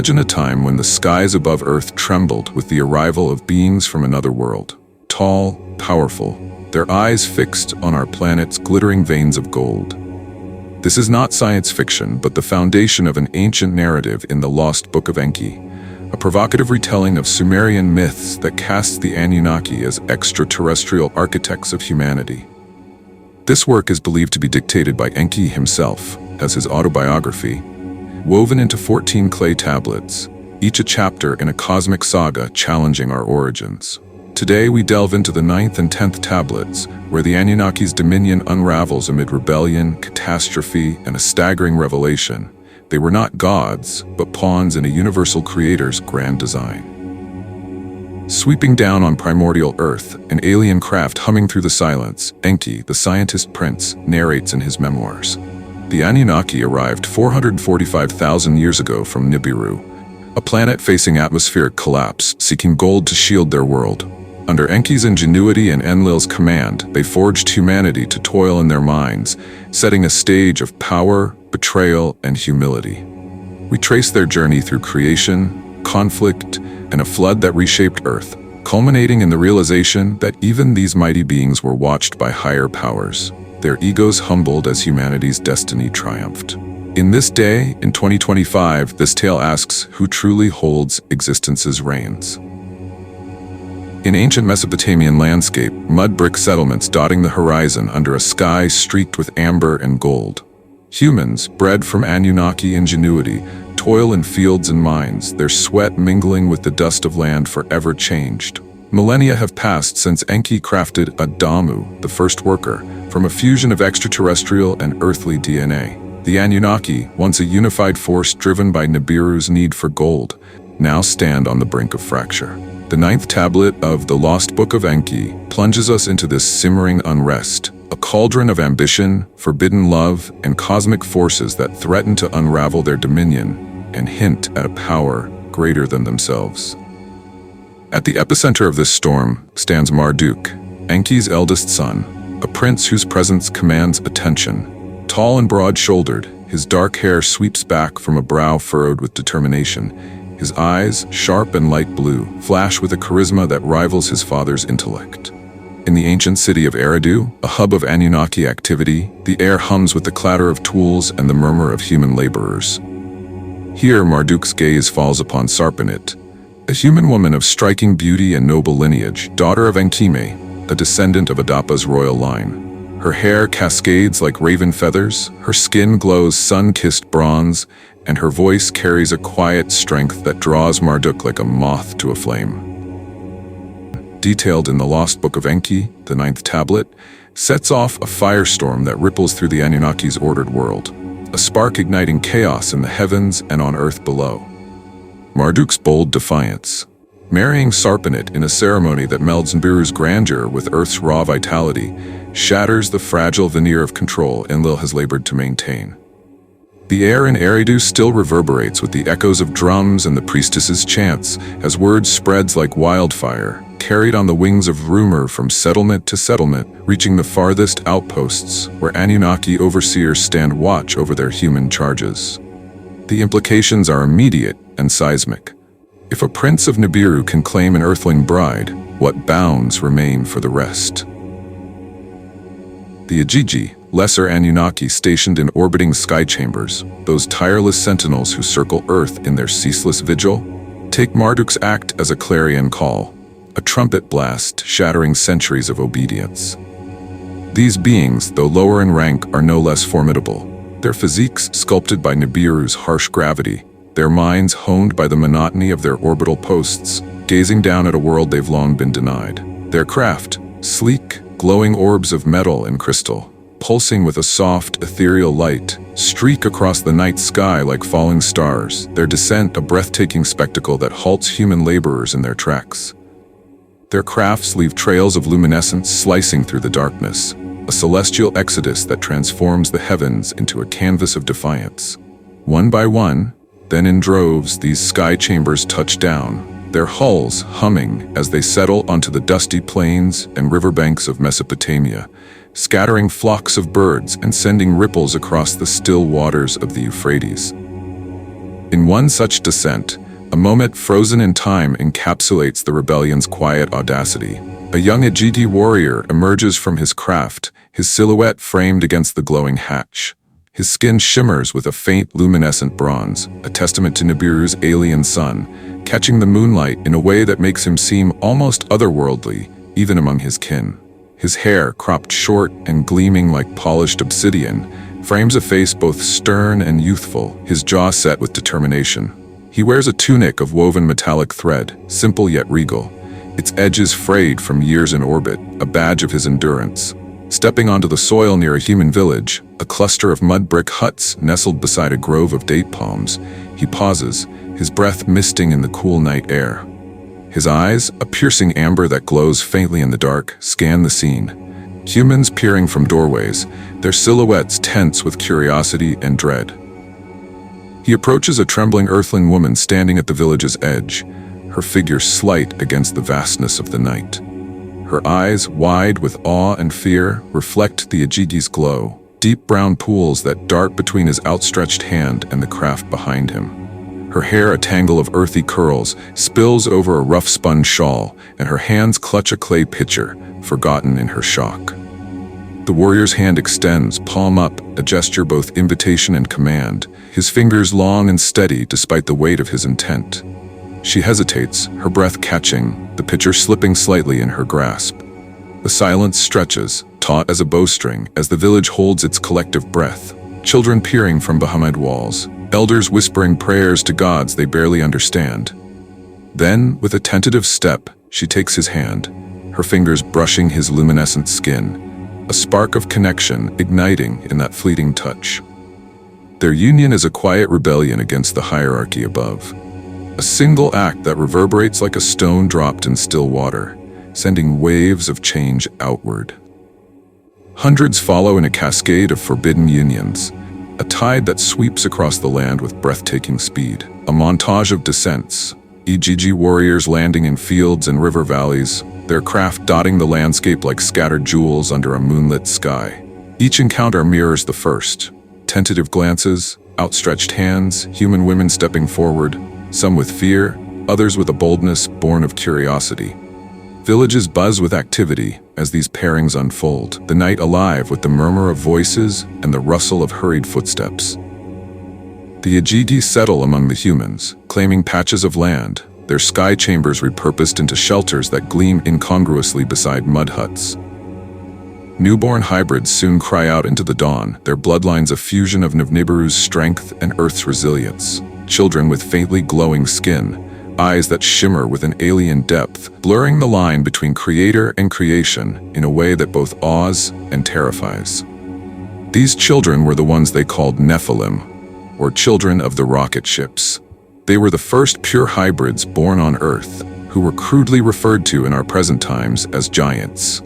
Imagine a time when the skies above Earth trembled with the arrival of beings from another world. Tall, powerful, their eyes fixed on our planet's glittering veins of gold. This is not science fiction, but the foundation of an ancient narrative in the lost Book of Enki, a provocative retelling of Sumerian myths that casts the Anunnaki as extraterrestrial architects of humanity. This work is believed to be dictated by Enki himself, as his autobiography, woven into 14 clay tablets, each a chapter in a cosmic saga challenging our origins. Today we delve into the 9th and 10th tablets, where the Anunnaki's dominion unravels amid rebellion, catastrophe, and a staggering revelation. They were not gods, but pawns in a universal creator's grand design. Sweeping down on primordial Earth, an alien craft humming through the silence, Enki, the scientist prince, narrates in his memoirs. The Anunnaki arrived 445,000 years ago from Nibiru, a planet facing atmospheric collapse, seeking gold to shield their world. Under Enki's ingenuity and Enlil's command, they forged humanity to toil in their mines, setting a stage of power, betrayal, and humility. We trace their journey through creation, conflict, and a flood that reshaped Earth, culminating in the realization that even these mighty beings were watched by higher powers, their egos humbled as humanity's destiny triumphed. In this day, in 2025, this tale asks who truly holds existence's reins. In ancient Mesopotamian landscape, mud brick settlements dotting the horizon under a sky streaked with amber and gold. Humans, bred from Anunnaki ingenuity, toil in fields and mines, their sweat mingling with the dust of land forever changed. Millennia have passed since Enki crafted Adamu, the first worker, from a fusion of extraterrestrial and earthly DNA. The Anunnaki, once a unified force driven by Nibiru's need for gold, now stand on the brink of fracture. The 9th tablet of the Lost Book of Enki plunges us into this simmering unrest, a cauldron of ambition, forbidden love, and cosmic forces that threaten to unravel their dominion and hint at a power greater than themselves. At the epicenter of this storm stands Marduk, Enki's eldest son, a prince whose presence commands attention. Tall and broad-shouldered, his dark hair sweeps back from a brow furrowed with determination. His eyes, sharp and light blue, flash with a charisma that rivals his father's intellect. In the ancient city of Eridu, a hub of Anunnaki activity, the air hums with the clatter of tools and the murmur of human laborers. Here, Marduk's gaze falls upon Sarpanit, a human woman of striking beauty and noble lineage, daughter of Enkime, a descendant of Adapa's royal line. Her hair cascades like raven feathers, her skin glows sun-kissed bronze, and her voice carries a quiet strength that draws Marduk like a moth to a flame. Detailed in the Lost Book of Enki, the 9th tablet, sets off a firestorm that ripples through the Anunnaki's ordered world, a spark igniting chaos in the heavens and on Earth below. Marduk's bold defiance. Marrying Sarpanit in a ceremony that melds Nibiru's grandeur with Earth's raw vitality, shatters the fragile veneer of control Enlil has labored to maintain. The air in Eridu still reverberates with the echoes of drums and the priestess's chants as word spreads like wildfire, carried on the wings of rumor from settlement to settlement, reaching the farthest outposts where Anunnaki overseers stand watch over their human charges. The implications are immediate and seismic. If a prince of Nibiru can claim an earthling bride, what bounds remain for the rest? The Ajiji, lesser Anunnaki stationed in orbiting sky chambers, those tireless sentinels who circle Earth in their ceaseless vigil, take Marduk's act as a clarion call, a trumpet blast shattering centuries of obedience. These beings, though lower in rank, are no less formidable, their physiques sculpted by Nibiru's harsh gravity, their minds honed by the monotony of their orbital posts, gazing down at a world they've long been denied. Their craft, sleek, glowing orbs of metal and crystal, pulsing with a soft, ethereal light, streak across the night sky like falling stars, their descent a breathtaking spectacle that halts human laborers in their tracks. Their crafts leave trails of luminescence slicing through the darkness, a celestial exodus that transforms the heavens into a canvas of defiance. One by one, then in droves, these sky chambers touch down, their hulls humming as they settle onto the dusty plains and riverbanks of Mesopotamia, scattering flocks of birds and sending ripples across the still waters of the Euphrates. In one such descent, a moment frozen in time encapsulates the rebellion's quiet audacity. A young Ejiti warrior emerges from his craft, his silhouette framed against the glowing hatch. His skin shimmers with a faint luminescent bronze, a testament to Nibiru's alien sun, catching the moonlight in a way that makes him seem almost otherworldly, even among his kin. His hair, cropped short and gleaming like polished obsidian, frames a face both stern and youthful, his jaw set with determination. He wears a tunic of woven metallic thread, simple yet regal, its edges frayed from years in orbit, a badge of his endurance. Stepping onto the soil near a human village, a cluster of mud brick huts nestled beside a grove of date palms, he pauses, his breath misting in the cool night air. His eyes, a piercing amber that glows faintly in the dark, scan the scene. Humans peering from doorways, their silhouettes tense with curiosity and dread. He approaches a trembling earthling woman standing at the village's edge, her figure slight against the vastness of the night. Her eyes, wide with awe and fear, reflect the Ejiti's glow, deep brown pools that dart between his outstretched hand and the craft behind him. Her hair, a tangle of earthy curls, spills over a rough-spun shawl, and her hands clutch a clay pitcher, forgotten in her shock. The warrior's hand extends, palm up, a gesture both invitation and command, his fingers long and steady despite the weight of his intent. She hesitates, her breath catching, the pitcher slipping slightly in her grasp. The silence stretches, taut as a bowstring, as the village holds its collective breath. Children peering from behind walls, elders whispering prayers to gods they barely understand. Then, with a tentative step, she takes his hand, her fingers brushing his luminescent skin, a spark of connection igniting in that fleeting touch. Their union is a quiet rebellion against the hierarchy above. A single act that reverberates like a stone dropped in still water, sending waves of change outward. Hundreds follow in a cascade of forbidden unions, a tide that sweeps across the land with breathtaking speed. A montage of descents, Ejiti warriors landing in fields and river valleys, their craft dotting the landscape like scattered jewels under a moonlit sky. Each encounter mirrors the first. Tentative glances, outstretched hands, human women stepping forward, some with fear, others with a boldness born of curiosity. Villages buzz with activity as these pairings unfold, the night alive with the murmur of voices and the rustle of hurried footsteps. The Ejiti settle among the humans, claiming patches of land, their sky chambers repurposed into shelters that gleam incongruously beside mud huts. Newborn hybrids soon cry out into the dawn, their bloodlines a fusion of Nibiru's strength and Earth's resilience. Children with faintly glowing skin, eyes that shimmer with an alien depth, blurring the line between creator and creation in a way that both awes and terrifies. These children were the ones they called Nephilim, or children of the rocket ships. They were the first pure hybrids born on Earth, who were crudely referred to in our present times as giants.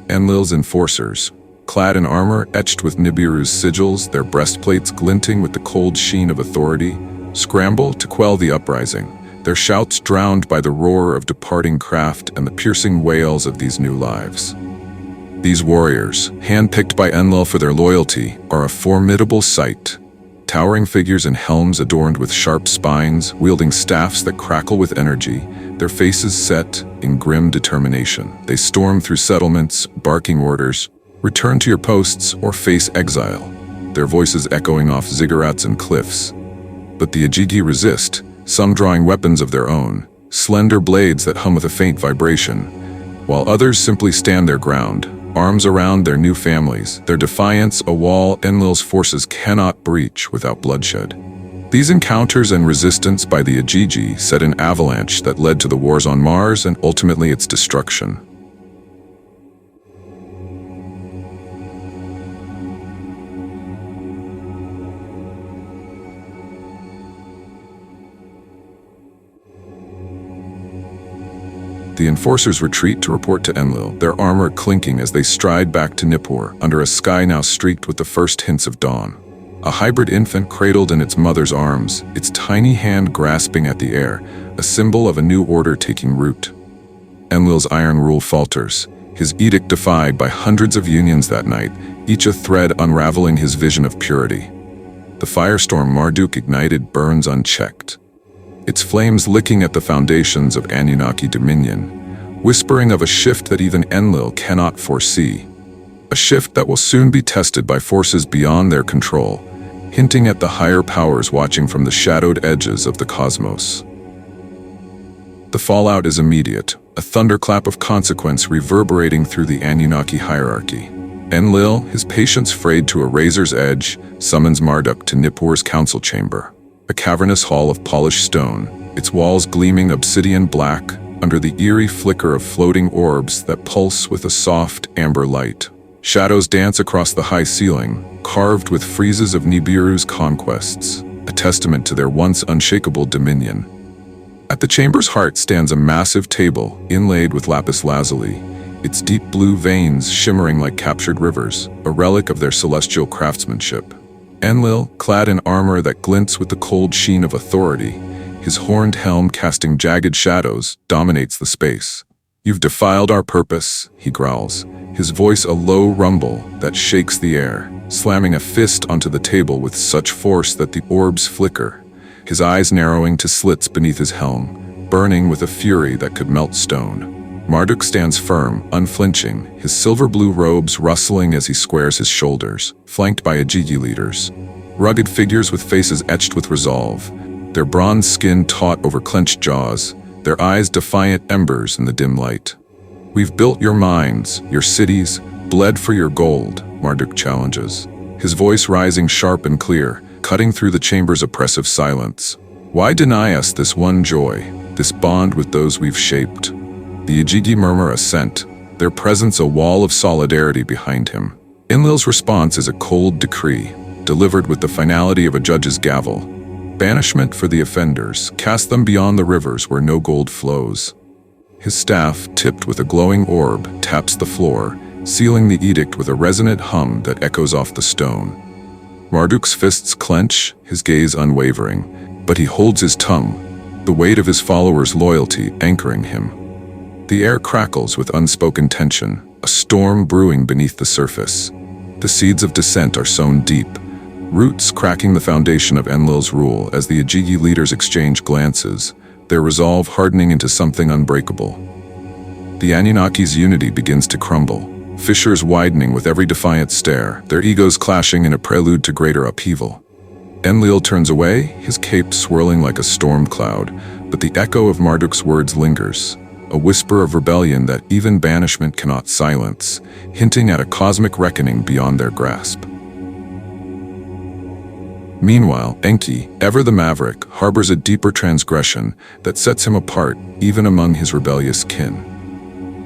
Enlil's enforcers, clad in armor etched with Nibiru's sigils, their breastplates glinting with the cold sheen of authority, scramble to quell the uprising, their shouts drowned by the roar of departing craft and the piercing wails of these new lives. These warriors, handpicked by Enlil for their loyalty, are a formidable sight. Towering figures in helms adorned with sharp spines, wielding staffs that crackle with energy, their faces set in grim determination. They storm through settlements, barking orders, return to your posts or face exile, their voices echoing off ziggurats and cliffs. But the Ejiti resist, some drawing weapons of their own, slender blades that hum with a faint vibration, while others simply stand their ground, arms around their new families, their defiance a wall Enlil's forces cannot breach without bloodshed. These encounters and resistance by the Ejiti set an avalanche that led to the wars on Mars and ultimately its destruction. The enforcers retreat to report to Enlil, their armor clinking as they stride back to Nippur, under a sky now streaked with the first hints of dawn. A hybrid infant cradled in its mother's arms, its tiny hand grasping at the air, a symbol of a new order taking root. Enlil's iron rule falters, his edict defied by hundreds of unions that night, each a thread unraveling his vision of purity. The firestorm Marduk ignited burns unchecked, its flames licking at the foundations of Annunaki dominion, whispering of a shift that even Enlil cannot foresee. A shift that will soon be tested by forces beyond their control, hinting at the higher powers watching from the shadowed edges of the cosmos. The fallout is immediate, a thunderclap of consequence reverberating through the Annunaki hierarchy. Enlil, his patience frayed to a razor's edge, summons Marduk to Nippur's council chamber, a cavernous hall of polished stone, its walls gleaming obsidian black under the eerie flicker of floating orbs that pulse with a soft, amber light. Shadows dance across the high ceiling, carved with friezes of Nibiru's conquests, a testament to their once unshakable dominion. At the chamber's heart stands a massive table inlaid with lapis lazuli, its deep blue veins shimmering like captured rivers, a relic of their celestial craftsmanship. Enlil, clad in armor that glints with the cold sheen of authority, his horned helm casting jagged shadows, dominates the space. "You've defiled our purpose," he growls, his voice a low rumble that shakes the air, slamming a fist onto the table with such force that the orbs flicker, his eyes narrowing to slits beneath his helm, burning with a fury that could melt stone. Marduk stands firm, unflinching, his silver-blue robes rustling as he squares his shoulders, flanked by Ajigi leaders. Rugged figures with faces etched with resolve, their bronze skin taut over clenched jaws, their eyes defiant embers in the dim light. "We've built your mines, your cities, bled for your gold," Marduk challenges, his voice rising sharp and clear, cutting through the chamber's oppressive silence. "Why deny us this one joy, this bond with those we've shaped?" The Ajigi murmur assent, their presence a wall of solidarity behind him. Enlil's response is a cold decree, delivered with the finality of a judge's gavel. Banishment for the offenders, cast them beyond the rivers where no gold flows. His staff, tipped with a glowing orb, taps the floor, sealing the edict with a resonant hum that echoes off the stone. Marduk's fists clench, his gaze unwavering, but he holds his tongue, the weight of his followers' loyalty anchoring him. The air crackles with unspoken tension, a storm brewing beneath the surface. The seeds of dissent are sown deep, roots cracking the foundation of Enlil's rule as the Ajigi leaders exchange glances, their resolve hardening into something unbreakable. The Annunnaki's unity begins to crumble, fissures widening with every defiant stare, their egos clashing in a prelude to greater upheaval. Enlil turns away, his cape swirling like a storm cloud, but the echo of Marduk's words lingers, a whisper of rebellion that even banishment cannot silence, hinting at a cosmic reckoning beyond their grasp. Meanwhile, Enki, ever the maverick, harbors a deeper transgression that sets him apart even among his rebellious kin.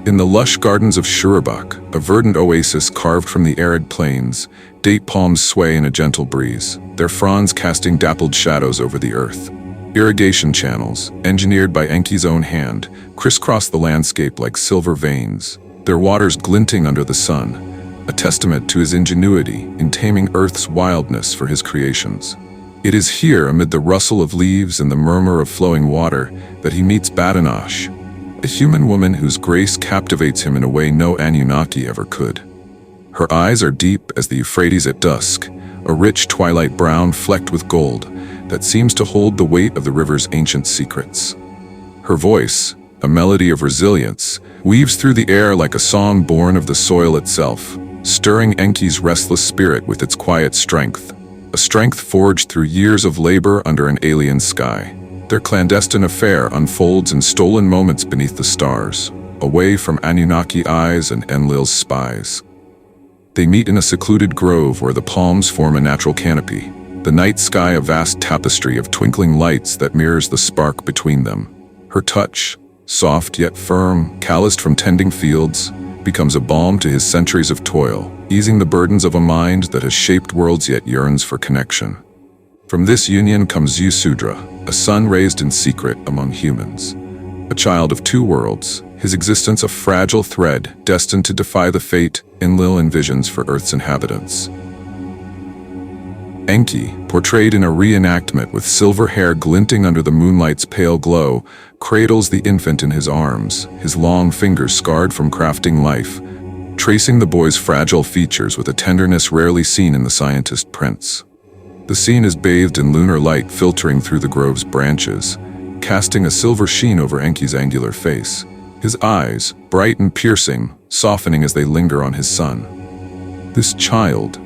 In the lush gardens of Shurabak, a verdant oasis carved from the arid plains, date palms sway in a gentle breeze, their fronds casting dappled shadows over the earth. Irrigation channels, engineered by Enki's own hand, crisscross the landscape like silver veins, their waters glinting under the sun, a testament to his ingenuity in taming Earth's wildness for his creations. It is here, amid the rustle of leaves and the murmur of flowing water, that he meets Badanash, a human woman whose grace captivates him in a way no Annunaki ever could. Her eyes are deep as the Euphrates at dusk, a rich twilight brown flecked with gold that seems to hold the weight of the river's ancient secrets. Her voice, a melody of resilience, weaves through the air like a song born of the soil itself, stirring Enki's restless spirit with its quiet strength, a strength forged through years of labor under an alien sky. Their clandestine affair unfolds in stolen moments beneath the stars, away from Annunaki eyes and Enlil's spies. They meet in a secluded grove where the palms form a natural canopy, the night sky a vast tapestry of twinkling lights that mirrors the spark between them. Her touch, soft yet firm, calloused from tending fields, becomes a balm to his centuries of toil, easing the burdens of a mind that has shaped worlds yet yearns for connection. From this union comes Yusudra, a son raised in secret among humans. A child of two worlds, his existence a fragile thread destined to defy the fate Enlil envisions for Earth's inhabitants. Enki, portrayed in a reenactment with silver hair glinting under the moonlight's pale glow, cradles the infant in his arms, his long fingers scarred from crafting life, tracing the boy's fragile features with a tenderness rarely seen in the scientist prince. The scene is bathed in lunar light filtering through the grove's branches, casting a silver sheen over Enki's angular face. His eyes, bright and piercing, softening as they linger on his son. This child,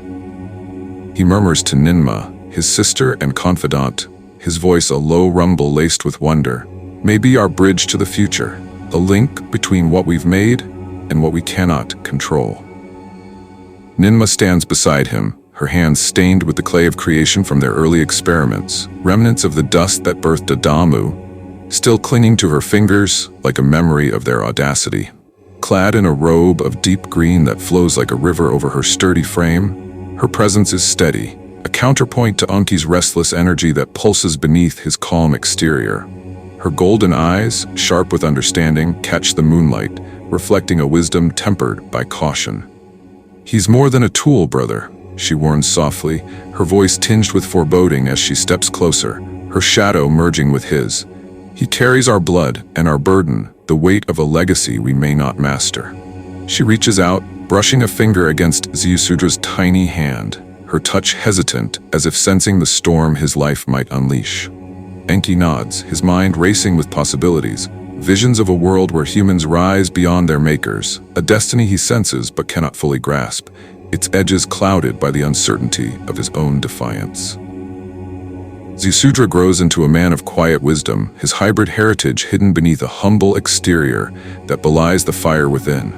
he murmurs to Ninma, his sister and confidant, his voice a low rumble laced with wonder, may be our bridge to the future, a link between what we've made and what we cannot control. Ninma stands beside him, her hands stained with the clay of creation from their early experiments, remnants of the dust that birthed Adamu, still clinging to her fingers like a memory of their audacity. Clad in a robe of deep green that flows like a river over her sturdy frame, her presence is steady, a counterpoint to Enki's restless energy that pulses beneath his calm exterior. Her golden eyes, sharp with understanding, catch the moonlight, reflecting a wisdom tempered by caution. "He's more than a tool, brother," she warns softly, her voice tinged with foreboding as she steps closer, her shadow merging with his. "He carries our blood and our burden, the weight of a legacy we may not master." She reaches out, brushing a finger against Ziusudra's tiny hand, her touch hesitant as if sensing the storm his life might unleash. Enki nods, his mind racing with possibilities, visions of a world where humans rise beyond their makers, a destiny he senses but cannot fully grasp, its edges clouded by the uncertainty of his own defiance. Ziusudra grows into a man of quiet wisdom, his hybrid heritage hidden beneath a humble exterior that belies the fire within.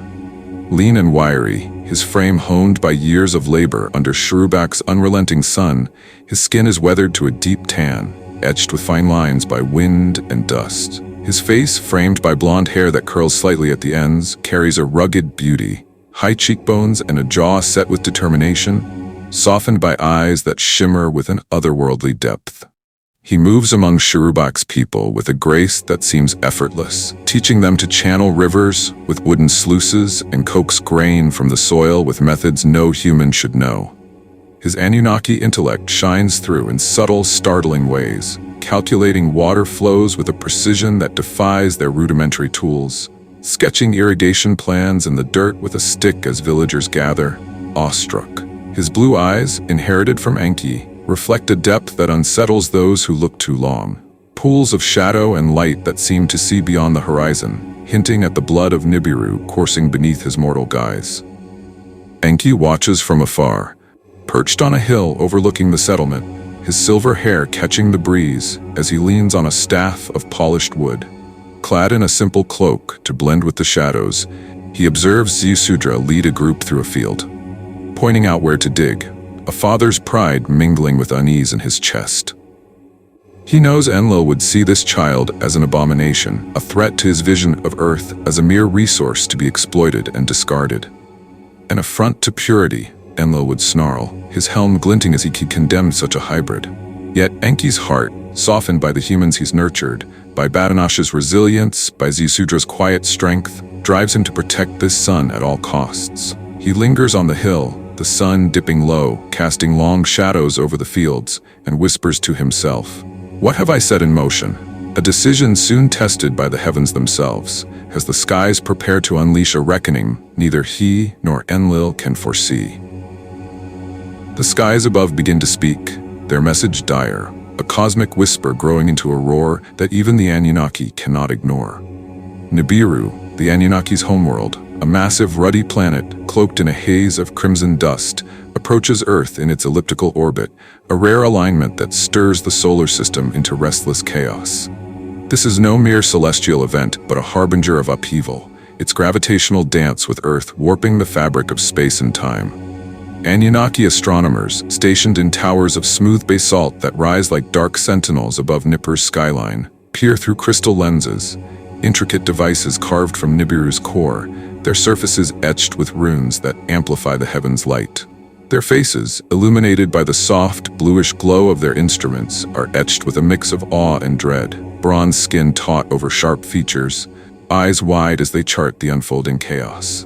Lean and wiry, his frame honed by years of labor under Shurubak's unrelenting sun, his skin is weathered to a deep tan, etched with fine lines by wind and dust. His face, framed by blonde hair that curls slightly at the ends, carries a rugged beauty, high cheekbones and a jaw set with determination, softened by eyes that shimmer with an otherworldly depth. He moves among Shurubak's people with a grace that seems effortless, teaching them to channel rivers with wooden sluices and coax grain from the soil with methods no human should know. His Annunaki intellect shines through in subtle, startling ways, calculating water flows with a precision that defies their rudimentary tools, sketching irrigation plans in the dirt with a stick as villagers gather, awestruck. His blue eyes, inherited from Enki, reflect a depth that unsettles those who look too long. Pools of shadow and light that seem to see beyond the horizon, hinting at the blood of Nibiru coursing beneath his mortal guise. Enki watches from afar, perched on a hill overlooking the settlement, his silver hair catching the breeze as he leans on a staff of polished wood. Clad in a simple cloak to blend with the shadows, he observes Ziusudra lead a group through a field, pointing out where to dig, a father's pride mingling with unease in his chest. He knows Enlil would see this child as an abomination, a threat to his vision of Earth as a mere resource to be exploited and discarded. An affront to purity, Enlil would snarl, his helm glinting as he condemned such a hybrid. Yet Enki's heart, softened by the humans he's nurtured, by Badanash's resilience, by Ziusudra's quiet strength, drives him to protect this son at all costs. He lingers on the hill, the sun dipping low, casting long shadows over the fields, and whispers to himself, "What have I set in motion?" A decision soon tested by the heavens themselves, as the skies prepare to unleash a reckoning neither he nor Enlil can foresee. The skies above begin to speak, their message dire, a cosmic whisper growing into a roar that even the Annunaki cannot ignore. Nibiru, the Annunnaki's homeworld, a massive ruddy planet cloaked in a haze of crimson dust, approaches Earth in its elliptical orbit, a rare alignment that stirs the solar system into restless chaos. This is no mere celestial event, but a harbinger of upheaval, its gravitational dance with Earth warping the fabric of space and time. Annunaki astronomers, stationed in towers of smooth basalt that rise like dark sentinels above Nippur's skyline, peer through crystal lenses, intricate devices carved from Nibiru's core, their surfaces etched with runes that amplify the heaven's light. Their faces, illuminated by the soft, bluish glow of their instruments, are etched with a mix of awe and dread, bronze skin taut over sharp features, eyes wide as they chart the unfolding chaos.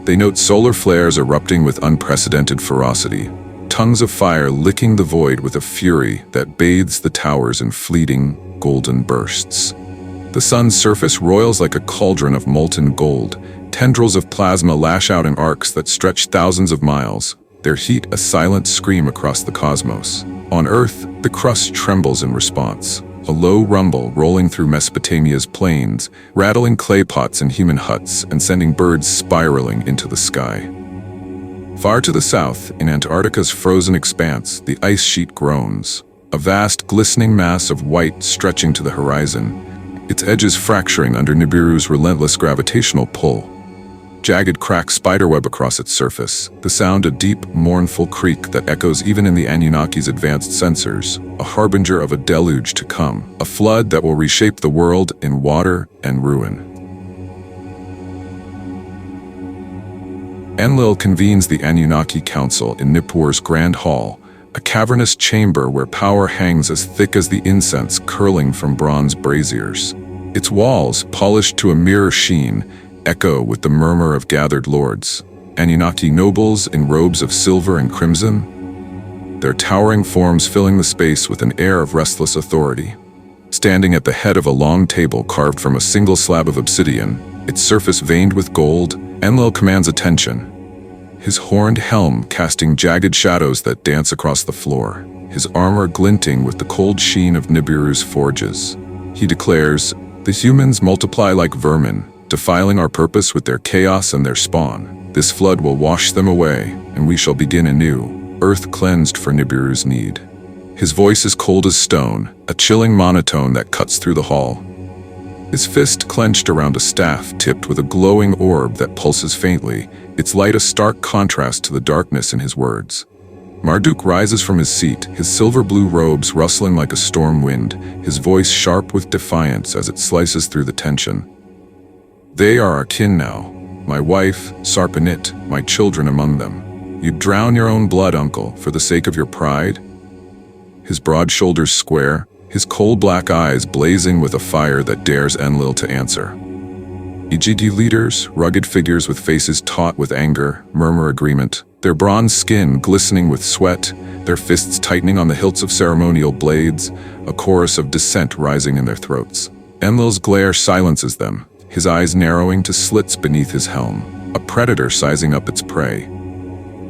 They note solar flares erupting with unprecedented ferocity, tongues of fire licking the void with a fury that bathes the towers in fleeting, golden bursts. The sun's surface roils like a cauldron of molten gold, tendrils of plasma lash out in arcs that stretch thousands of miles, their heat a silent scream across the cosmos. On Earth, the crust trembles in response, a low rumble rolling through Mesopotamia's plains, rattling clay pots in human huts and sending birds spiraling into the sky. Far to the south, in Antarctica's frozen expanse, the ice sheet groans, a vast glistening mass of white stretching to the horizon, its edges fracturing under Nibiru's relentless gravitational pull. Jagged cracks spiderweb across its surface, the sound a deep, mournful creak that echoes even in the Annunnaki's advanced sensors, a harbinger of a deluge to come, a flood that will reshape the world in water and ruin. Enlil convenes the Annunaki Council in Nippur's Grand Hall, a cavernous chamber where power hangs as thick as the incense curling from bronze braziers. Its walls, polished to a mirror sheen, echo with the murmur of gathered lords, Anunnaki nobles in robes of silver and crimson, their towering forms filling the space with an air of restless authority. Standing at the head of a long table carved from a single slab of obsidian, its surface veined with gold, Enlil commands attention. His horned helm casting jagged shadows that dance across the floor, his armor glinting with the cold sheen of Nibiru's forges. He declares, "The humans multiply like vermin, defiling our purpose with their chaos and their spawn. This flood will wash them away, and we shall begin anew, earth cleansed for Nibiru's need." His voice is cold as stone, a chilling monotone that cuts through the hall. His fist clenched around a staff tipped with a glowing orb that pulses faintly, its light a stark contrast to the darkness in his words. Marduk rises from his seat, his silver-blue robes rustling like a storm wind, his voice sharp with defiance as it slices through the tension. "They are our kin now, my wife, Sarpanit, my children among them. You'd drown your own blood, uncle, for the sake of your pride?" His broad shoulders square, his coal-black eyes blazing with a fire that dares Enlil to answer. Ejidi leaders, rugged figures with faces taut with anger, murmur agreement, their bronze skin glistening with sweat, their fists tightening on the hilts of ceremonial blades, a chorus of dissent rising in their throats. Enlil's glare silences them, his eyes narrowing to slits beneath his helm, a predator sizing up its prey.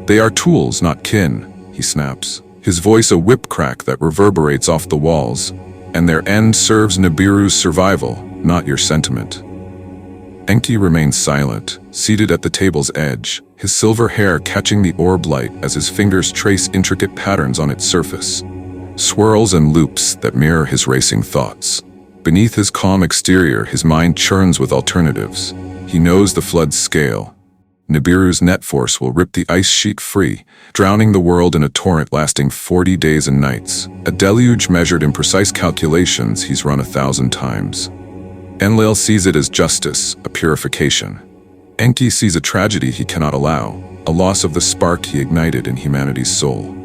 "They are tools, not kin," he snaps, his voice a whip crack that reverberates off the walls, "and their end serves Nibiru's survival, not your sentiment." Enki remains silent, seated at the table's edge, his silver hair catching the orb light as his fingers trace intricate patterns on its surface, swirls and loops that mirror his racing thoughts. Beneath his calm exterior, his mind churns with alternatives. He knows the flood's scale. Nibiru's net force will rip the ice sheet free, drowning the world in a torrent lasting 40 days and nights, a deluge measured in precise calculations he's run 1,000 times. Enlil sees it as justice, a purification. Enki sees a tragedy he cannot allow, a loss of the spark he ignited in humanity's soul.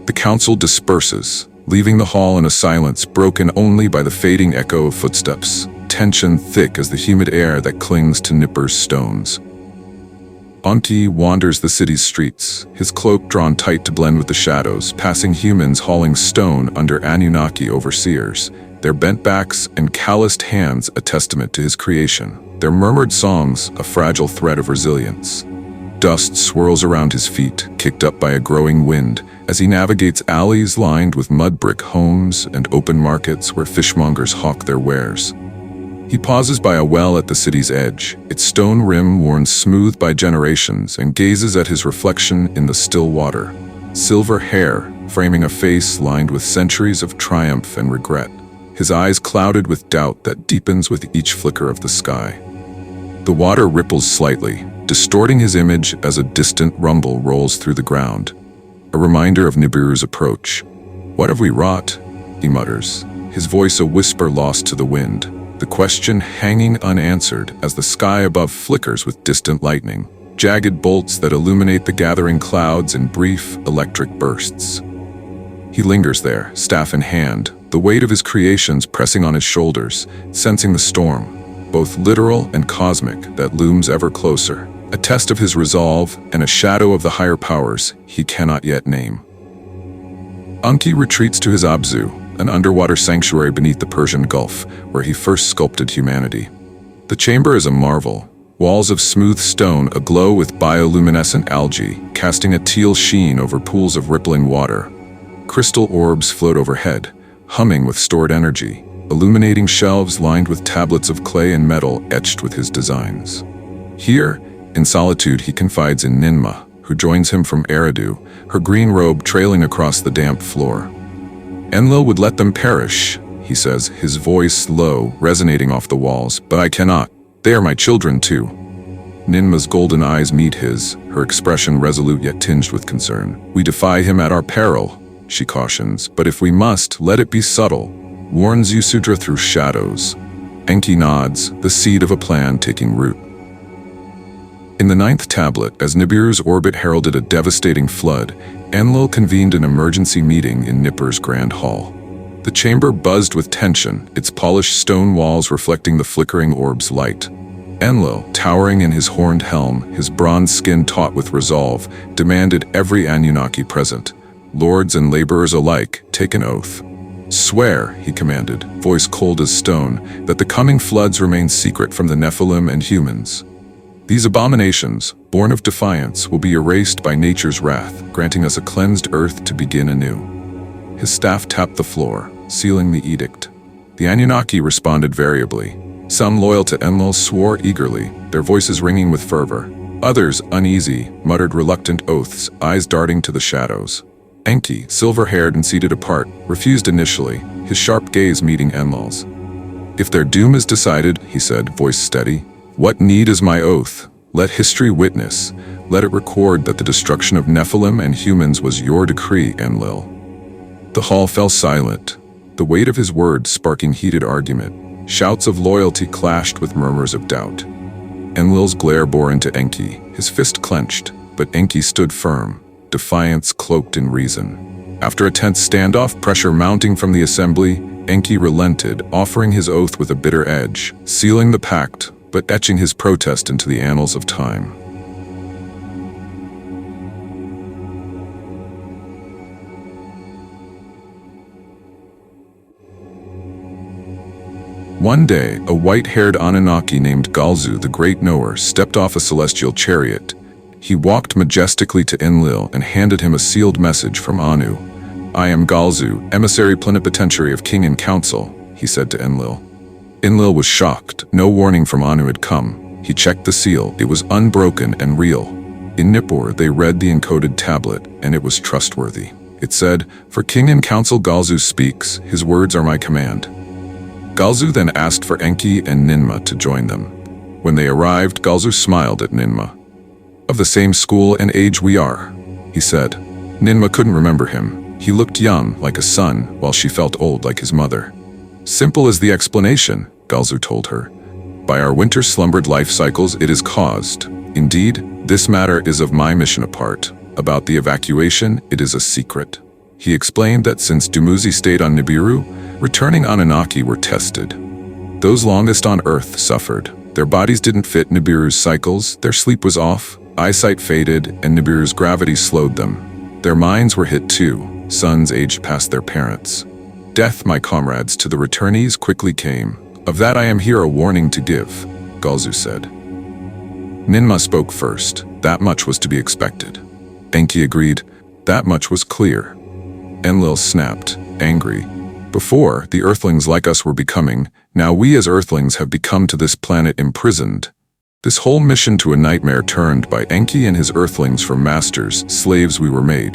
The council disperses, leaving the hall in a silence broken only by the fading echo of footsteps, tension thick as the humid air that clings to Nippur's stones. Enki wanders the city's streets, his cloak drawn tight to blend with the shadows, passing humans hauling stone under Anunnaki overseers, their bent backs and calloused hands a testament to his creation, their murmured songs a fragile thread of resilience. Dust swirls around his feet, kicked up by a growing wind, as he navigates alleys lined with mud brick homes and open markets where fishmongers hawk their wares. He pauses by a well at the city's edge, its stone rim worn smooth by generations, and gazes at his reflection in the still water. Silver hair, framing a face lined with centuries of triumph and regret, his eyes clouded with doubt that deepens with each flicker of the sky. The water ripples slightly, distorting his image as a distant rumble rolls through the ground, a reminder of Nibiru's approach. "What have we wrought?" he mutters, his voice a whisper lost to the wind, the question hanging unanswered as the sky above flickers with distant lightning, jagged bolts that illuminate the gathering clouds in brief, electric bursts. He lingers there, staff in hand, the weight of his creations pressing on his shoulders, sensing the storm, both literal and cosmic, that looms ever closer, a test of his resolve and a shadow of the higher powers he cannot yet name. Enki retreats to his Abzu, an underwater sanctuary beneath the Persian Gulf, where he first sculpted humanity. The chamber is a marvel, walls of smooth stone aglow with bioluminescent algae, casting a teal sheen over pools of rippling water. Crystal orbs float overhead, humming with stored energy, illuminating shelves lined with tablets of clay and metal etched with his designs. Here, in solitude, he confides in Ninma, who joins him from Eridu, her green robe trailing across the damp floor. Enlil would let them perish, he says, his voice low, resonating off the walls, but I cannot. They are my children too. Ninma's golden eyes meet his, her expression resolute yet tinged with concern. We defy him at our peril, she cautions, but if we must, let it be subtle, warns Yusudra through shadows. Enki nods, the seed of a plan taking root. In the 9th tablet, as Nibiru's orbit heralded a devastating flood, Enlil convened an emergency meeting in Nippur's grand hall. The chamber buzzed with tension, its polished stone walls reflecting the flickering orb's light. Enlil, towering in his horned helm, his bronze skin taut with resolve, demanded every Annunaki present, lords and laborers alike, take an oath. Swear, he commanded, voice cold as stone, that the coming floods remain secret from the Nephilim and humans. These abominations, born of defiance, will be erased by nature's wrath, granting us a cleansed earth to begin anew. His staff tapped the floor, sealing the edict. The Annunaki responded variably. Some loyal to Enlil swore eagerly, their voices ringing with fervor. Others, uneasy, muttered reluctant oaths, eyes darting to the shadows. Enki, silver-haired and seated apart, refused initially, his sharp gaze meeting Enlil's. If their doom is decided, he said, voice steady, what need is my oath? Let history witness. Let it record that the destruction of Nephilim and humans was your decree, Enlil. The hall fell silent, the weight of his words sparking heated argument. Shouts of loyalty clashed with murmurs of doubt. Enlil's glare bore into Enki, his fist clenched, but Enki stood firm, defiance cloaked in reason. After a tense standoff, pressure mounting from the assembly, Enki relented, offering his oath with a bitter edge, sealing the pact, but etching his protest into the annals of time. One day, a white-haired Annunaki named Galzu, the Great Knower, stepped off a celestial chariot. He walked majestically to Enlil and handed him a sealed message from Anu. I am Galzu, emissary plenipotentiary of king and council, he said to Enlil. Enlil was shocked. No warning from Anu had come. He checked the seal. It was unbroken and real. In Nippur, they read the encoded tablet, and it was trustworthy. It said, for king and council Galzu speaks, his words are my command. Galzu then asked for Enki and Ninma to join them. When they arrived, Galzu smiled at Ninma. Of the same school and age we are, he said. Ninma couldn't remember him. He looked young, like a son, while she felt old like his mother. Simple as the explanation, Galzu told her. By our winter-slumbered life cycles it is caused. Indeed, this matter is of my mission apart. About the evacuation, it is a secret. He explained that since Dumuzi stayed on Nibiru, returning Annunaki were tested. Those longest on Earth suffered. Their bodies didn't fit Nibiru's cycles, their sleep was off, eyesight faded, and Nibiru's gravity slowed them. Their minds were hit too, sons aged past their parents. Death, my comrades, to the returnees quickly came. Of that I am here a warning to give, Galzu said. Ninma spoke first. That much was to be expected. Enki agreed. That much was clear. Enlil snapped, angry. Before, the Earthlings like us were becoming. Now we as Earthlings have become to this planet imprisoned. This whole mission to a nightmare turned by Enki and his Earthlings from masters, slaves we were made.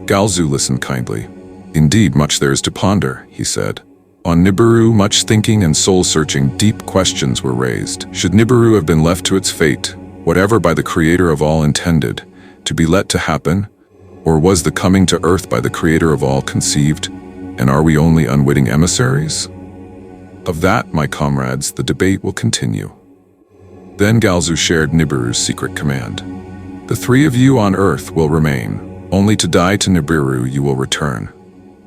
Galzu listened kindly. Indeed, much there is to ponder, he said. On Nibiru, much thinking and soul-searching, deep questions were raised. Should Nibiru have been left to its fate, whatever by the Creator of all intended, to be let to happen? Or was the coming to Earth by the Creator of all conceived? And are we only unwitting emissaries? Of that, my comrades, the debate will continue. Then Galzu shared Nibiru's secret command. The three of you on Earth will remain. Only to die to Nibiru you will return.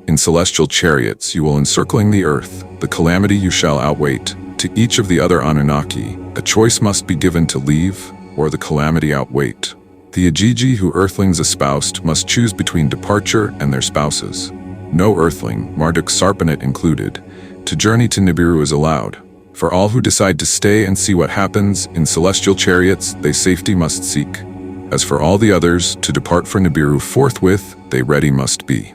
In celestial chariots you will encircling the earth, the calamity you shall outwait. To each of the other Annunaki, a choice must be given to leave, or the calamity outwait. The Ajiji who Earthlings espoused must choose between departure and their spouses. No Earthling, Marduk Sarpanet included, to journey to Nibiru is allowed. For all who decide to stay and see what happens, in celestial chariots they safety must seek. As for all the others, to depart for Nibiru forthwith, they ready must be.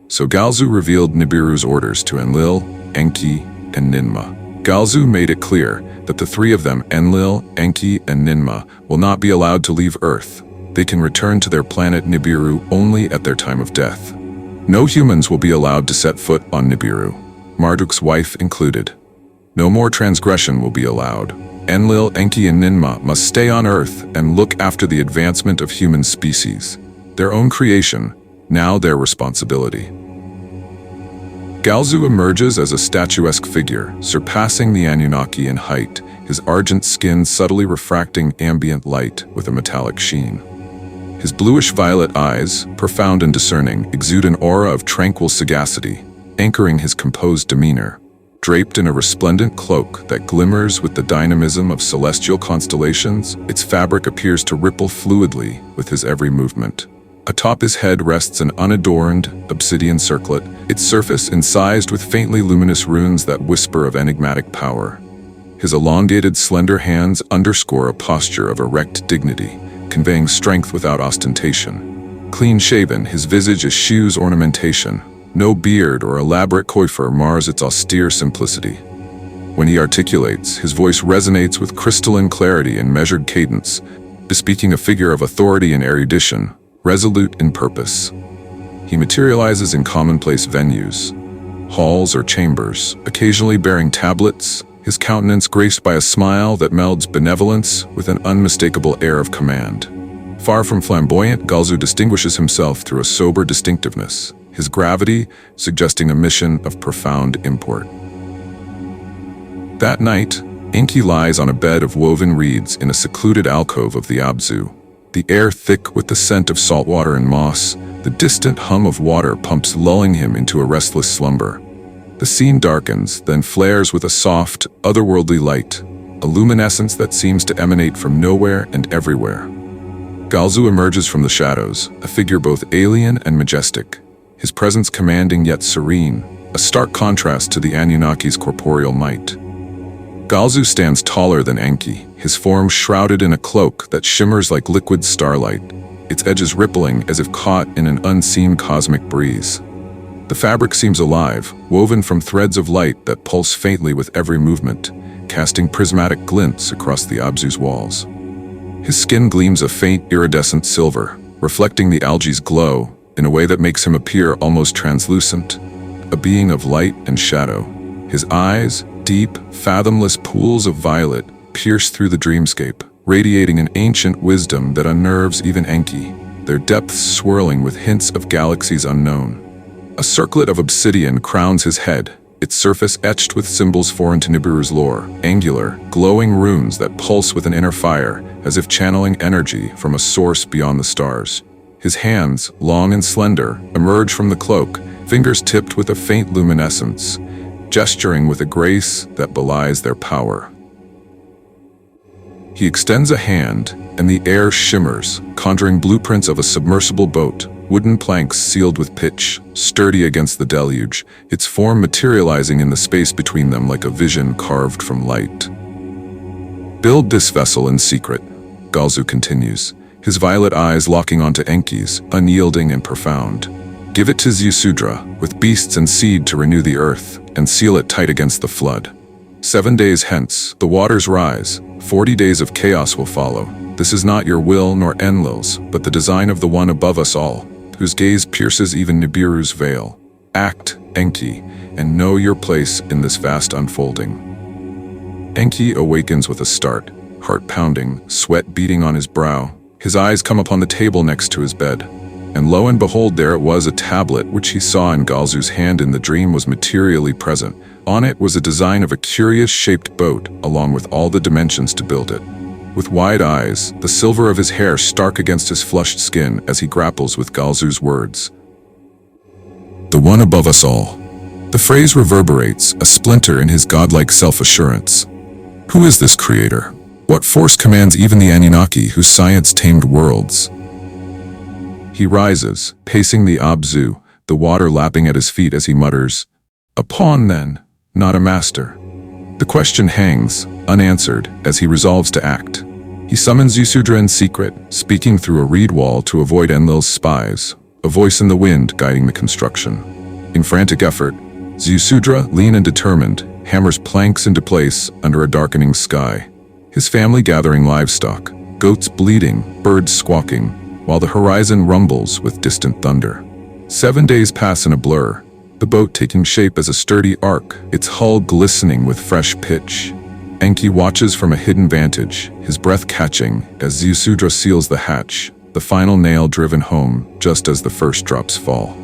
So Galzu revealed Nibiru's orders to Enlil, Enki, and Ninma. Galzu made it clear that the three of them, Enlil, Enki, and Ninma, will not be allowed to leave Earth. They can return to their planet Nibiru only at their time of death. No humans will be allowed to set foot on Nibiru, Marduk's wife included. No more transgression will be allowed. Enlil, Enki, and Ninma must stay on Earth and look after the advancement of human species. Their own creation, now their responsibility. Galzu emerges as a statuesque figure, surpassing the Annunaki in height, his argent skin subtly refracting ambient light with a metallic sheen. His bluish-violet eyes, profound and discerning, exude an aura of tranquil sagacity, anchoring his composed demeanor. Draped in a resplendent cloak that glimmers with the dynamism of celestial constellations, its fabric appears to ripple fluidly with his every movement. Atop his head rests an unadorned, obsidian circlet, its surface incised with faintly luminous runes that whisper of enigmatic power. His elongated, slender hands underscore a posture of erect dignity, conveying strength without ostentation. Clean-shaven, his visage eschews ornamentation. No beard or elaborate coiffure mars its austere simplicity. When he articulates, his voice resonates with crystalline clarity and measured cadence, bespeaking a figure of authority and erudition, resolute in purpose. He materializes in commonplace venues, halls or chambers, occasionally bearing tablets, his countenance graced by a smile that melds benevolence with an unmistakable air of command. Far from flamboyant, Galzu distinguishes himself through a sober distinctiveness, his gravity suggesting a mission of profound import. That night, Enki lies on a bed of woven reeds in a secluded alcove of the Abzu. The air thick with the scent of salt water and moss, the distant hum of water pumps lulling him into a restless slumber. The scene darkens, then flares with a soft, otherworldly light, a luminescence that seems to emanate from nowhere and everywhere. Galzu emerges from the shadows, a figure both alien and majestic, his presence commanding yet serene, a stark contrast to the Annunnaki's corporeal might. Galzu stands taller than Enki, his form shrouded in a cloak that shimmers like liquid starlight, its edges rippling as if caught in an unseen cosmic breeze. The fabric seems alive, woven from threads of light that pulse faintly with every movement, casting prismatic glints across the Abzu's walls. His skin gleams a faint iridescent silver, reflecting the algae's glow in a way that makes him appear almost translucent, a being of light and shadow. His eyes, deep, fathomless pools of violet, pierce through the dreamscape, radiating an ancient wisdom that unnerves even Enki, their depths swirling with hints of galaxies unknown. A circlet of obsidian crowns his head, its surface etched with symbols foreign to Nibiru's lore, angular, glowing runes that pulse with an inner fire, as if channeling energy from a source beyond the stars. His hands, long and slender, emerge from the cloak, fingers tipped with a faint luminescence, gesturing with a grace that belies their power. He extends a hand, and the air shimmers, conjuring blueprints of a submersible boat, wooden planks sealed with pitch, sturdy against the deluge, its form materializing in the space between them like a vision carved from light. "Build this vessel in secret," Galzu continues, his violet eyes locking onto Enki's, unyielding and profound. "Give it to Zeusudra, with beasts and seed to renew the earth, and seal it tight against the flood. 7 days hence, the waters rise, 40 days of chaos will follow. This is not your will nor Enlil's, but the design of the one above us all, whose gaze pierces even Nibiru's veil. Act, Enki, and know your place in this vast unfolding." Enki awakens with a start, heart pounding, sweat beating on his brow. His eyes come upon the table next to his bed, and lo and behold, there it was, a tablet which he saw in Galzu's hand in the dream was materially present. On it was a design of a curious-shaped boat, along with all the dimensions to build it. With wide eyes, the silver of his hair stark against his flushed skin as he grapples with Galzu's words. "The one above us all." The phrase reverberates, a splinter in his godlike self-assurance. Who is this creator? What force commands even the Anunnaki, whose science tamed worlds? He rises, pacing the Abzu, the water lapping at his feet as he mutters, "A pawn then, not a master." The question hangs, unanswered, as he resolves to act. He summons Ziusudra in secret, speaking through a reed wall to avoid Enlil's spies, a voice in the wind guiding the construction. In frantic effort, Ziusudra, lean and determined, hammers planks into place under a darkening sky. His family gathering livestock, goats bleating, birds squawking, while the horizon rumbles with distant thunder. 7 days pass in a blur, the boat taking shape as a sturdy ark, its hull glistening with fresh pitch. Enki watches from a hidden vantage, his breath catching as Ziusudra seals the hatch, the final nail driven home just as the first drops fall.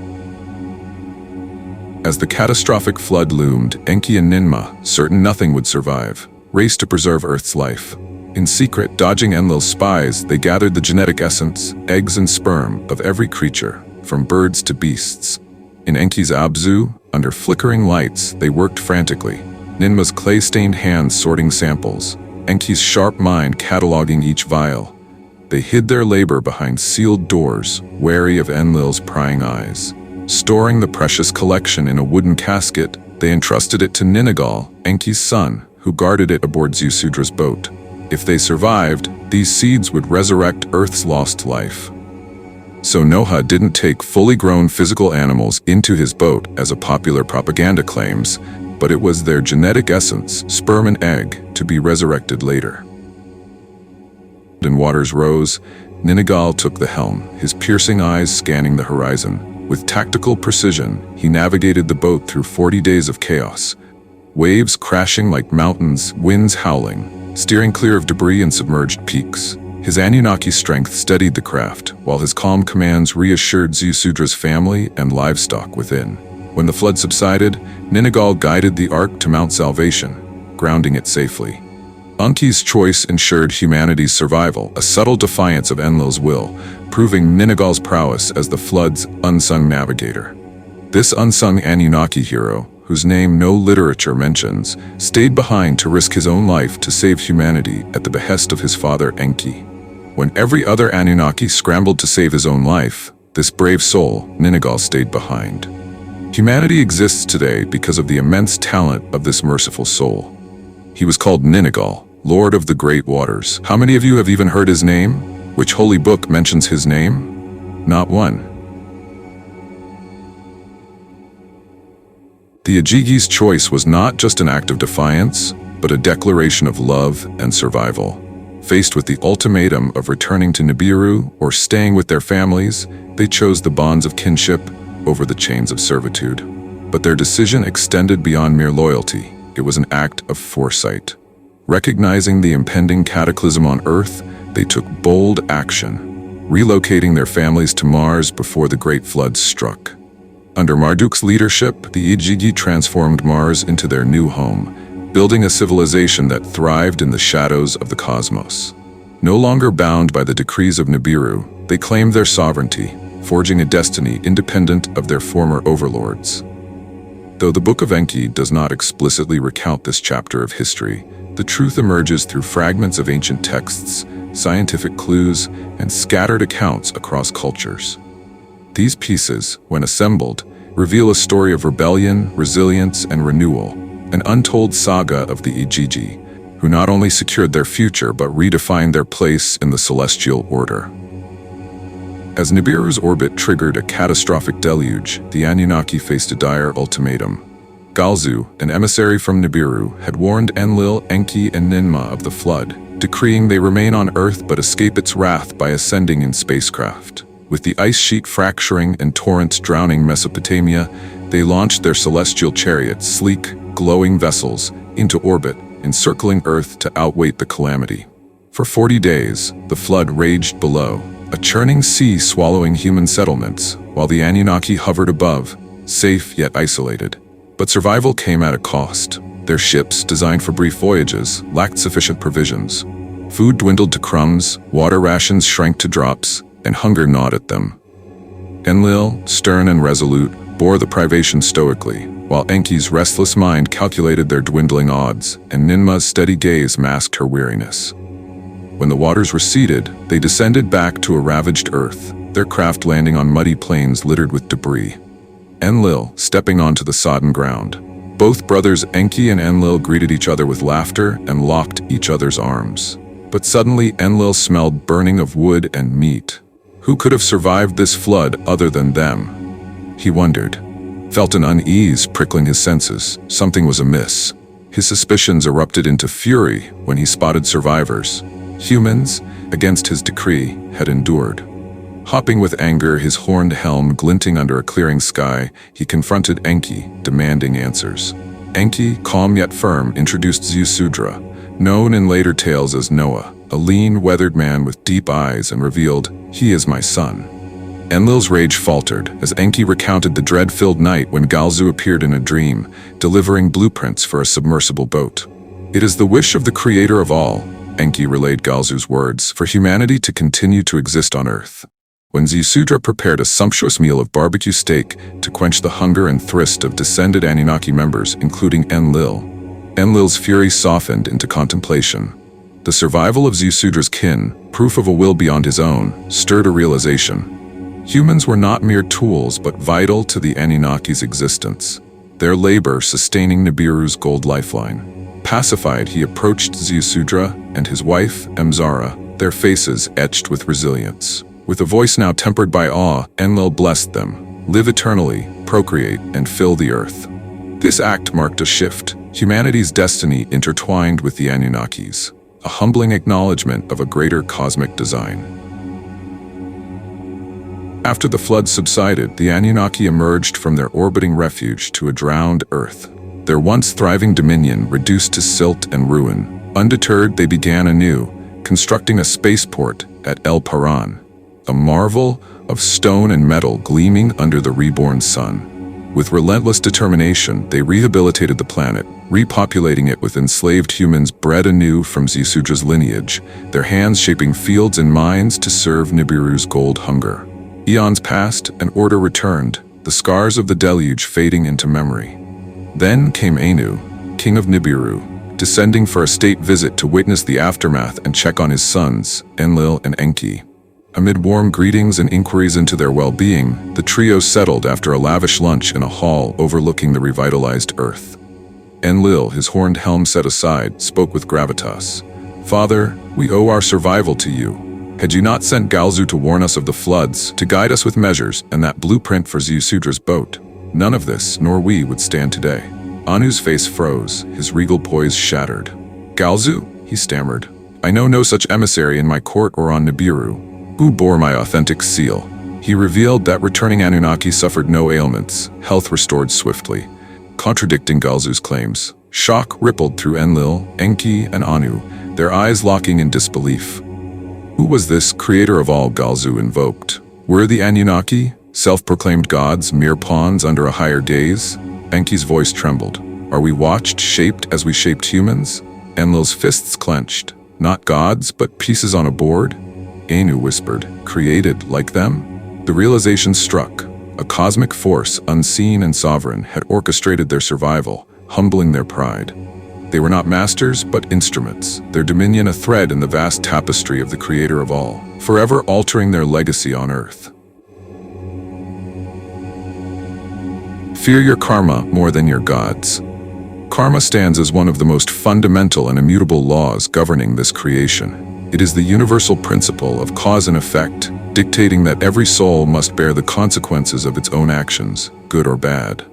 As the catastrophic flood loomed, Enki and Ninma, certain nothing would survive, raced to preserve Earth's life. In secret, dodging Enlil's spies, they gathered the genetic essence, eggs and sperm, of every creature, from birds to beasts. In Enki's Abzu, under flickering lights, they worked frantically, Ninma's clay-stained hands sorting samples, Enki's sharp mind cataloging each vial. They hid their labor behind sealed doors, wary of Enlil's prying eyes. Storing the precious collection in a wooden casket, they entrusted it to Ninagal, Enki's son, who guarded it aboard Ziusudra's boat. If they survived, these seeds would resurrect Earth's lost life. So Noha didn't take fully grown physical animals into his boat as a popular propaganda claims, but it was their genetic essence, sperm and egg, to be resurrected later. When waters rose, Ninagal took the helm, his piercing eyes scanning the horizon. With tactical precision, he navigated the boat through 40 days of chaos. Waves crashing like mountains, winds howling, steering clear of debris and submerged peaks. His Annunaki strength steadied the craft, while his calm commands reassured Ziusudra's family and livestock within. When the flood subsided, Ninagal guided the ark to Mount Salvation, grounding it safely. Enki's choice ensured humanity's survival, a subtle defiance of Enlil's will, proving Ninagal's prowess as the flood's unsung navigator. This unsung Annunaki hero, whose name no literature mentions, stayed behind to risk his own life to save humanity at the behest of his father Enki. When every other Annunaki scrambled to save his own life, this brave soul, Ninagal, stayed behind. Humanity exists today because of the immense talent of this merciful soul. He was called Ninagal, Lord of the Great Waters. How many of you have even heard his name? Which holy book mentions his name? Not one. The Ajigi's choice was not just an act of defiance, but a declaration of love and survival. Faced with the ultimatum of returning to Nibiru or staying with their families, they chose the bonds of kinship over the chains of servitude. But their decision extended beyond mere loyalty. It was an act of foresight. Recognizing the impending cataclysm on Earth, they took bold action, relocating their families to Mars before the Great Flood struck. Under Marduk's leadership, the Ijigi transformed Mars into their new home, building a civilization that thrived in the shadows of the cosmos. No longer bound by the decrees of Nibiru, they claimed their sovereignty, forging a destiny independent of their former overlords. Though the Book of Enki does not explicitly recount this chapter of history, the truth emerges through fragments of ancient texts, scientific clues, and scattered accounts across cultures. These pieces, when assembled, reveal a story of rebellion, resilience, and renewal, an untold saga of the Ijiji, who not only secured their future but redefined their place in the celestial order. As Nibiru's orbit triggered a catastrophic deluge, the Anunnaki faced a dire ultimatum. Galzu, an emissary from Nibiru, had warned Enlil, Enki, and Ninma of the flood, decreeing they remain on Earth but escape its wrath by ascending in spacecraft. With the ice sheet fracturing and torrents drowning Mesopotamia, they launched their celestial chariots, sleek, glowing vessels, into orbit, encircling Earth to outwait the calamity. For 40 days, the flood raged below, a churning sea swallowing human settlements, while the Anunnaki hovered above, safe yet isolated. But survival came at a cost. Their ships, designed for brief voyages, lacked sufficient provisions. Food dwindled to crumbs, water rations shrank to drops, and hunger gnawed at them. Enlil, stern and resolute, bore the privation stoically, while Enki's restless mind calculated their dwindling odds, and Ninma's steady gaze masked her weariness. When the waters receded, they descended back to a ravaged Earth, their craft landing on muddy plains littered with debris. Enlil, stepping onto the sodden ground, Both brothers Enki and Enlil greeted each other with laughter and locked each other's arms. But suddenly Enlil smelled burning of wood and meat. Who could have survived this flood other than them? He wondered, felt an unease prickling his senses. Something was amiss. His suspicions erupted into fury when he spotted survivors. Humans, against his decree, had endured. Hopping with anger, his horned helm glinting under a clearing sky, he confronted Enki, demanding answers. Enki, calm yet firm, introduced Ziusudra, known in later tales as Noah, a lean, weathered man with deep eyes, and revealed, "He is my son." Enlil's rage faltered as Enki recounted the dread-filled night when Galzu appeared in a dream, delivering blueprints for a submersible boat. "It is the wish of the creator of all," Enki relayed Galzu's words, "for humanity to continue to exist on Earth." When Ziusudra prepared a sumptuous meal of barbecue steak to quench the hunger and thirst of descended Annunaki members, including Enlil, Enlil's fury softened into contemplation. The survival of Ziusudra's kin, proof of a will beyond his own, stirred a realization. Humans were not mere tools, but vital to the Annunnaki's existence, their labor sustaining Nibiru's gold lifeline. Pacified, he approached Ziusudra and his wife, Emzara, their faces etched with resilience. With a voice now tempered by awe, Enlil blessed them. "Live eternally, procreate, and fill the earth." This act marked a shift, humanity's destiny intertwined with the Annunnaki's, a humbling acknowledgement of a greater cosmic design. After the flood subsided, the Annunnaki emerged from their orbiting refuge to a drowned Earth, their once thriving dominion reduced to silt and ruin. Undeterred, they began anew, constructing a spaceport at El Paran, a marvel of stone and metal gleaming under the reborn sun. With relentless determination, they rehabilitated the planet, repopulating it with enslaved humans bred anew from Ziusudra's lineage, their hands shaping fields and mines to serve Nibiru's gold hunger. Eons passed and order returned, the scars of the deluge fading into memory. Then came Anu, king of Nibiru, descending for a state visit to witness the aftermath and check on his sons, Enlil and Enki. Amid warm greetings and inquiries into their well-being, the trio settled after a lavish lunch in a hall overlooking the revitalized Earth. Enlil, his horned helm set aside, spoke with gravitas. "Father, we owe our survival to you. Had you not sent Galzu to warn us of the floods, to guide us with measures, and that blueprint for Ziusudra's boat, none of this, nor we, would stand today." Anu's face froze, his regal poise shattered. "Galzu?" he stammered. "I know no such emissary in my court or on Nibiru. Who bore my authentic seal?" He revealed that returning Anunnaki suffered no ailments, health restored swiftly, contradicting Galzu's claims. Shock rippled through Enlil, Enki, and Anu, their eyes locking in disbelief. Who was this creator of all Galzu invoked? Were the Annunaki, self-proclaimed gods, mere pawns under a higher gaze? Enki's voice trembled. "Are we watched, shaped as we shaped humans?" Enlil's fists clenched. "Not gods, but pieces on a board?" Anu whispered. "Created like them?" The realization struck. A cosmic force, unseen and sovereign, had orchestrated their survival, humbling their pride. They were not masters, but instruments, their dominion a thread in the vast tapestry of the creator of all, forever altering their legacy on Earth. Fear your karma more than your gods. Karma stands as one of the most fundamental and immutable laws governing this creation. It is the universal principle of cause and effect, dictating that every soul must bear the consequences of its own actions, good or bad.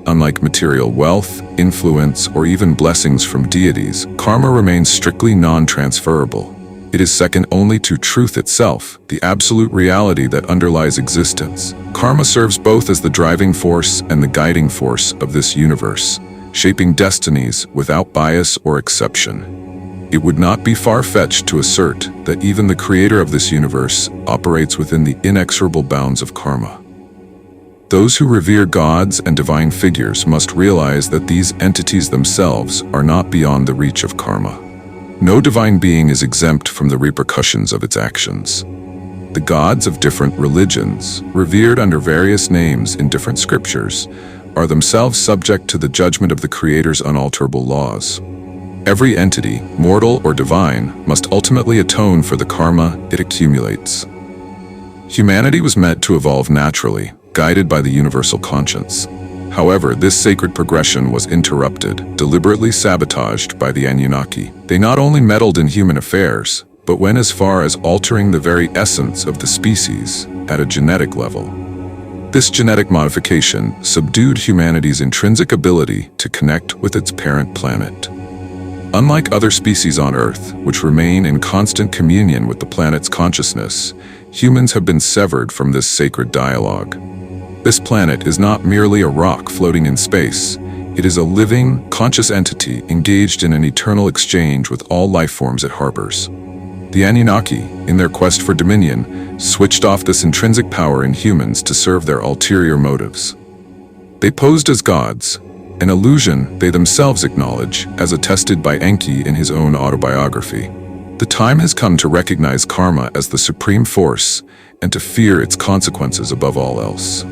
Unlike material wealth, influence, or even blessings from deities, karma remains strictly non-transferable. It is second only to truth itself, the absolute reality that underlies existence. Karma serves both as the driving force and the guiding force of this universe, shaping destinies without bias or exception. It would not be far-fetched to assert that even the creator of this universe operates within the inexorable bounds of karma. Those who revere gods and divine figures must realize that these entities themselves are not beyond the reach of karma. No divine being is exempt from the repercussions of its actions. The gods of different religions, revered under various names in different scriptures, are themselves subject to the judgment of the Creator's unalterable laws. Every entity, mortal or divine, must ultimately atone for the karma it accumulates. Humanity was meant to evolve naturally, guided by the universal conscience. However, this sacred progression was interrupted, deliberately sabotaged by the Annunaki. They not only meddled in human affairs, but went as far as altering the very essence of the species at a genetic level. This genetic modification subdued humanity's intrinsic ability to connect with its parent planet. Unlike other species on Earth, which remain in constant communion with the planet's consciousness, humans have been severed from this sacred dialogue. This planet is not merely a rock floating in space. It is a living, conscious entity engaged in an eternal exchange with all life forms it harbors. The Anunnaki, in their quest for dominion, switched off this intrinsic power in humans to serve their ulterior motives. They posed as gods, an illusion they themselves acknowledge, as attested by Enki in his own autobiography. The time has come to recognize karma as the supreme force and to fear its consequences above all else.